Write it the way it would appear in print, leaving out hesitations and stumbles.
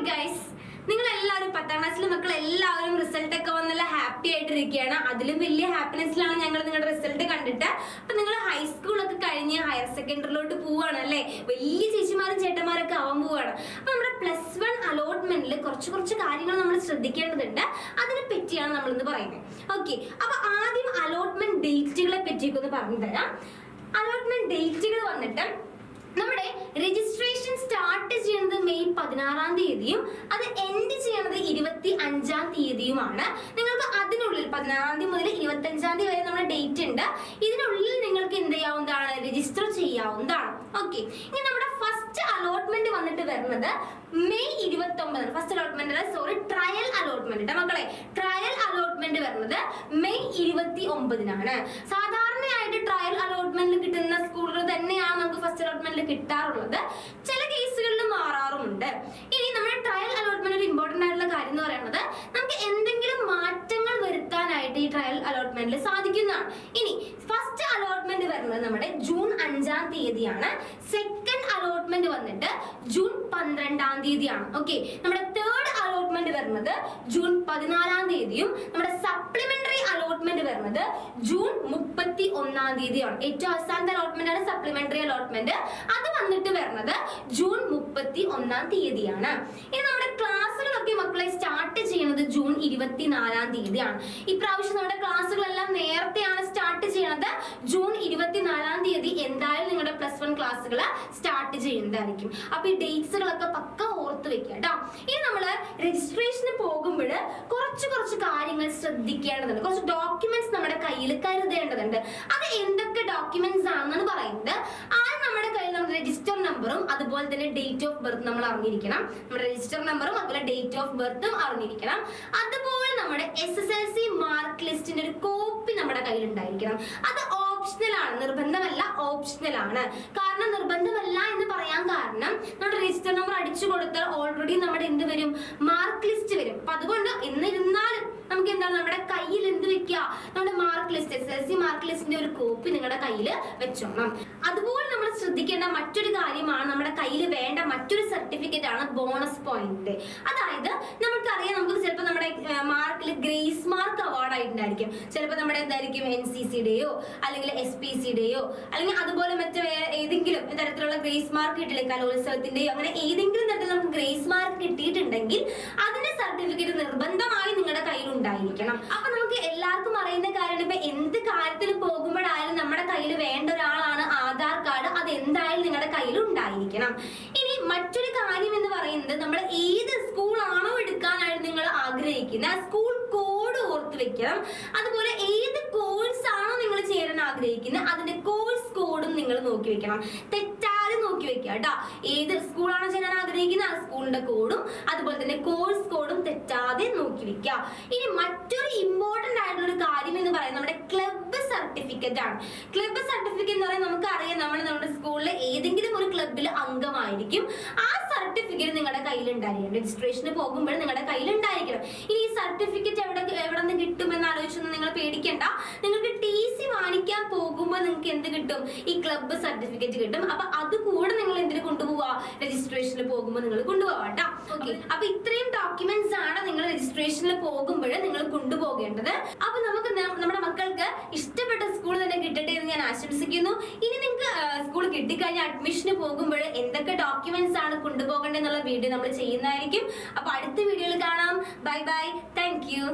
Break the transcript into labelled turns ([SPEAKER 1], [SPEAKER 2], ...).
[SPEAKER 1] Guys, നിങ്ങൾ എല്ലാവരും 10ാം ക്ലാസ്സിലെ മക്കൾ എല്ലാവരും റിസൾട്ട് ഒക്കെ വന്നല്ല ഹാപ്പി ആയിട്ടിരിക്കുകയാണ്. അതിലും വലിയ ഹാപ്പിനെസ്സിലാണ് ഞങ്ങൾ നിങ്ങളുടെ റിസൾട്ട് കണ്ടിട്ട്. അപ്പൊ നിങ്ങൾ ഹൈസ്കൂളൊക്കെ കഴിഞ്ഞ് ഹയർ സെക്കൻഡറിയിലോട്ട് പോവാണ് അല്ലേ? വലിയ ചേച്ചിമാരും ചേട്ടന്മാരൊക്കെ ആവാൻ പോവാണ്. അപ്പൊ നമ്മുടെ +1 അലോട്ട്മെന്റിൽ കുറച്ച് കാര്യങ്ങൾ നമ്മൾ ശ്രദ്ധിക്കേണ്ടതുണ്ട്. അതിനെ പറ്റിയാണ് നമ്മൾ ഇന്ന് പറയുന്നത്. ഓക്കെ, അപ്പൊ ആദ്യം അലോട്ട്മെന്റ് ഡേറ്റുകളെ പറ്റിയൊക്കെ ഒന്ന് പറഞ്ഞു തരാം. അലോട്ട്മെന്റ് ഡേറ്റുകൾ വന്നിട്ട് നമ്മുടെ രജിസ്ട്രേഷൻ സ്റ്റാർട്ട് ചെയ്യുന്നത് മെയ് 16-ാം തീയതിയും അത് എൻഡ് ചെയ്യുന്നത് 25-ാം തീയതിയുമാണ്. നിങ്ങൾക്ക് അതിനുള്ളിൽ 16-ാം തീയതി മുതൽ 25-ാം തീയതി വരെ നമ്മുടെ ഡേറ്റ് ഉണ്ട്. ഇതിനുള്ളിൽ നിങ്ങൾക്ക് എന്ത് ചെയ്യാവുന്നതാണ്? രജിസ്റ്റർ ചെയ്യാവുന്നതാണ്. ഓക്കെ, ഇനി നമ്മുടെ ഫസ്റ്റ് അലോട്ട്മെന്റ് വന്നിട്ട് വരുന്നത് May 29. First allotment trial allotment മക്കളെ, ട്രയൽ അലോട്ട്മെന്റ് വരുന്നത് മെയ് 29-നാണ്. സാധാരണയായിട്ട് ട്രയൽ അലോട്ട്മെന്റിൽ കിട്ടുന്ന സ്കൂളുകൾ തന്നെയാണ് നമുക്ക് ഫസ്റ്റ് അലോട്ട്മെന്റിൽ കിട്ടാറുള്ളത്. ചില കേസുകളിൽ മാറാറുമുണ്ട്. ഇനി നമ്മുടെ ട്രയൽ അലോട്ട്മെന്റ് ഒരു ഇമ്പോർട്ടന്റ് ആയിട്ടുള്ള കാര്യം എന്ന് പറയുന്നത് നമുക്ക് എന്തെങ്കിലും മാറ്റങ്ങൾ വരുത്താനായിട്ട് ഈ ട്രയൽ അലോട്ട്മെന്റിൽ സാധിക്കുന്നതാണ്. ഇനി ഫസ്റ്റ് അലോട്ട്മെന്റ് വരുന്നത് നമ്മുടെ ജൂൺ 5-ാം തീയതിയാണ്. സെക്കൻഡ് അലോട്ട്മെന്റ് വന്നിട്ട് ജൂൺ 12-ാം തീയതിയാണ്. ഓക്കെ, നമ്മുടെ തേർഡ് അലോട്ട്മെന്റ് വരുന്നത് ജൂൺ 14-ാം തീയതിയും നമ്മുടെ സപ്ലിമെന്ററി അലോട്ട്മെന്റ് വരുന്നത് ജൂൺ 31-ാം തീയതിയാണ്. ഏറ്റവും അവസാനത്തെ അലോട്ട്മെന്റ് ആണ് സപ്ലിമെന്ററി അലോട്ട്മെന്റ്. അത് വന്നിട്ട് വരുന്നത് ജൂൺ 31-ാം തീയതിയാണ്. ഇനി നമ്മുടെ ക്ലാസ്സുകളൊക്കെ മക്കളെ സ്റ്റാർട്ട് ചെയ്യുന്നത് ജൂൺ 24-ാം തീയതിയാണ്. ഇപ്രാവശ്യം നമ്മുടെ ക്ലാസ്സുകളെല്ലാം നേരത്തെയാണ് സ്റ്റാർട്ട് ചെയ്യുന്നത്. ജൂൺ 24-ാം തീയതി എന്തായാലും നിങ്ങളുടെ +1 ക്ലാസ്സുകൾ സ്റ്റാർട്ട് ചെയ്യുന്നതായിരിക്കും. അപ്പൊ ഈ ഡേറ്റ്സുകളൊക്കെ പക്ക ഓർത്ത് വെക്കുക കേട്ടോ. ഇനി നമ്മള് രജിസ്ട്രേഷന് പോകുമ്പോൾ കുറച്ച് കാര്യങ്ങൾ ശ്രദ്ധിക്കേണ്ടതുണ്ട്. കുറച്ച് ഡോക്യുമെന്റ്സ് നമ്മുടെ കയ്യിൽ കരുതേണ്ടതുണ്ട്. അത് എന്തൊക്കെ ഡോക്യുമെന്റ്സ് ആണെന്നാണ് പറയുന്നത്. ആദ്യം നമ്മുടെ കയ്യിൽ നമ്മുടെ രജിസ്റ്റർ നമ്പറും അതുപോലെ തന്നെ ഡേറ്റ് ഓഫ് ബർത്ത് നമ്മൾ അറിഞ്ഞിരിക്കണം. നമ്മുടെ രജിസ്റ്റർ നമ്പറും അതുപോലെ ഡേറ്റ് ഓഫ് ബർത്തും അറിഞ്ഞിരിക്കണം. അതുപോലെ നമ്മുടെ SSLC മാർക്ക് ലിസ്റ്റിന്റെ ഒരു കോപ്പി നമ്മുടെ കയ്യിൽ ഉണ്ടായിരിക്കണം. അത് ഓപ്ഷണൽ ആണ്, നിർബന്ധമല്ല, ഓപ്ഷണൽ ആണ്. കാരണം നിർബന്ധമല്ല എന്ന് പറയാൻ കാരണം നമ്മുടെ രജിസ്റ്റർ നമ്പർ അടിച്ചു കൊടുത്താൽ ഓൾറെഡി നമ്മുടെ എന്ത് വരും? മാർക്ക് ലിസ്റ്റ് വരും. അപ്പൊ അതുകൊണ്ട് എന്നിരുന്നാലും നമുക്ക് എന്താണ് നമ്മുടെ കയ്യിൽ എന്ത് വെക്കുക? നമ്മുടെ മാർക്ക് ലിസ്റ്റ്, SSLC മാർക്ക് ലിസ്റ്റിന്റെ ഒരു കോപ്പി നിങ്ങളുടെ കയ്യിൽ വെച്ചോണം. അതുപോലെ നമ്മൾ ശ്രദ്ധിക്കേണ്ട മറ്റൊരു കാര്യമാണ്, നമ്മുടെ കയ്യിൽ വേണ്ട മറ്റൊരു സർട്ടിഫിക്കറ്റ് ആണ് ബോണസ് പോയിന്റ്. അതായത് നമുക്കറിയാം, നമുക്ക് ചിലപ്പോൾ നമ്മുടെ മാർക്കിൽ ഗ്രേസ് മാർക്ക് അവാർഡ് ആയിട്ടുണ്ടായിരിക്കും. ചിലപ്പോൾ നമ്മുടെ എന്തായിരിക്കും NCCയുടെയോ അല്ലെങ്കിൽ SPCയുടെയോ അല്ലെങ്കിൽ അതുപോലെ മറ്റു ഏതെങ്കിലും തരത്തിലുള്ള ഗ്രേസ് മാർക്ക് കിട്ടില്ല, കലോത്സവത്തിന്റെയോ അങ്ങനെ ഏതെങ്കിലും തരത്തിൽ നമുക്ക് ഗ്രേസ് മാർക്ക് കിട്ടിയിട്ടുണ്ടെങ്കിൽ അതിന്റെ സർട്ടിഫിക്കറ്റ് നിർബന്ധമായി നിങ്ങളുടെ കയ്യിൽ ഉണ്ടായിരിക്കണം. അപ്പൊ നമുക്ക് എല്ലാവർക്കും അറിയുന്ന കാര്യമാണ്, ഇപ്പൊ എന്ത് കാര്യത്തിന് പോകുമ്പോഴായാലും നമ്മുടെ കയ്യിൽ വേണ്ട ഒരാളാണ് ആധാർ കാർഡ്. അത് എന്തായാലും നിങ്ങളുടെ കയ്യിൽ ഉണ്ടായിരിക്കണം. ഇനി മറ്റൊരു കാര്യം എന്ന് പറയുന്നത്, നമ്മൾ ഏത് സ്കൂളാണോ എടുക്കാനായിട്ട് നിങ്ങൾ ആഗ്രഹിക്കുന്നത് ആ സ്കൂൾ കോഡ് ഓർത്ത് വെക്കണം. അതുപോലെ ഏത് കോഴ്സ് ആണോ നിങ്ങൾ ചേരാൻ ആഗ്രഹിക്കുന്നത് അതിന്റെ കോഴ്സ് കോഡും നിങ്ങൾ നോക്കി വെക്കണം. തെറ്റാതെ നോക്കി വെക്കുക കേട്ടോ. ഏത് സ്കൂളാണോ ചേരാൻ ആഗ്രഹിക്കുന്നത് ആ സ്കൂളിന്റെ കോഡും അതുപോലെ തന്നെ കോഴ്സ് കോഡും തെറ്റാതെ നോക്കി വെക്കുക. ഇനി മറ്റൊരു ഇമ്പോർട്ടന്റ് ആയിട്ടുള്ള ഒരു കാര്യം എന്ന് പറയുന്നത് നമ്മുടെ ക്ലബ്ബ് സർട്ടിഫിക്കറ്റ് ആണ്. ക്ലബ്ബ് സർട്ടിഫിക്കറ്റ് എന്ന് പറയുന്നത് നമുക്കറിയാം, നമ്മുടെ സ്കൂളിലെ ഏതെങ്കിലും ഒരു ക്ലബ്ബിൽ അംഗമായിരിക്കും. ആ സർട്ടിഫിക്കറ്റ് നിങ്ങളുടെ കയ്യിൽ ഉണ്ടായിരിക്കണം. രജിസ്ട്രേഷന് പോകുമ്പോൾ നിങ്ങളുടെ കയ്യിൽ ഉണ്ടായിരിക്കണം. ഇനി ഈ സർട്ടിഫിക്കറ്റ് എവിടെ നിന്ന് കിട്ടുമെന്ന് ആലോചിച്ചൊന്നും നിങ്ങൾ പേടിക്കണ്ട. നിങ്ങൾക്ക് TC വാങ്ങിക്കാൻ പോകുമ്പോൾ നിങ്ങൾക്ക് എന്ത് കിട്ടും? ഈ ക്ലബ്ബ് സർട്ടിഫിക്കറ്റ് കിട്ടും. അപ്പൊ അത് കൂടെ നിങ്ങൾ എന്തിനു കൊണ്ടുപോവാ? രജിസ്ട്രേഷന് പോകുമ്പോൾ നിങ്ങൾ കൊണ്ടുപോവാ കേട്ടോ. ഓക്കെ, അപ്പൊ ഇത്രയും ഡോക്യുമെന്റ്സ് ആണ് നിങ്ങൾ രജിസ്ട്രേഷനിൽ പോകുമ്പോൾ നിങ്ങൾ കൊണ്ടുപോകേണ്ടത്. അപ്പൊ നമുക്ക് നമ്മുടെ മക്കൾക്ക് ഇഷ്ടപ്പെട്ട സ്കൂൾ തന്നെ കിട്ടട്ടെ എന്ന് ഞാൻ ആശംസിക്കുന്നു. ഇനി നിങ്ങൾക്ക് സ്കൂൾ കിട്ടിക്കഴിഞ്ഞാൽ അഡ്മിഷന് പോകുമ്പോൾ എന്തൊക്കെ ഡോക്യുമെന്റ്സ് ആണ് കൊണ്ടുപോകേണ്ടതെന്നുള്ള വീഡിയോ നമ്മൾ ചെയ്യുന്നതായിരിക്കും. അപ്പൊ അടുത്ത വീഡിയോയിൽ കാണാം. Bye bye, thank you.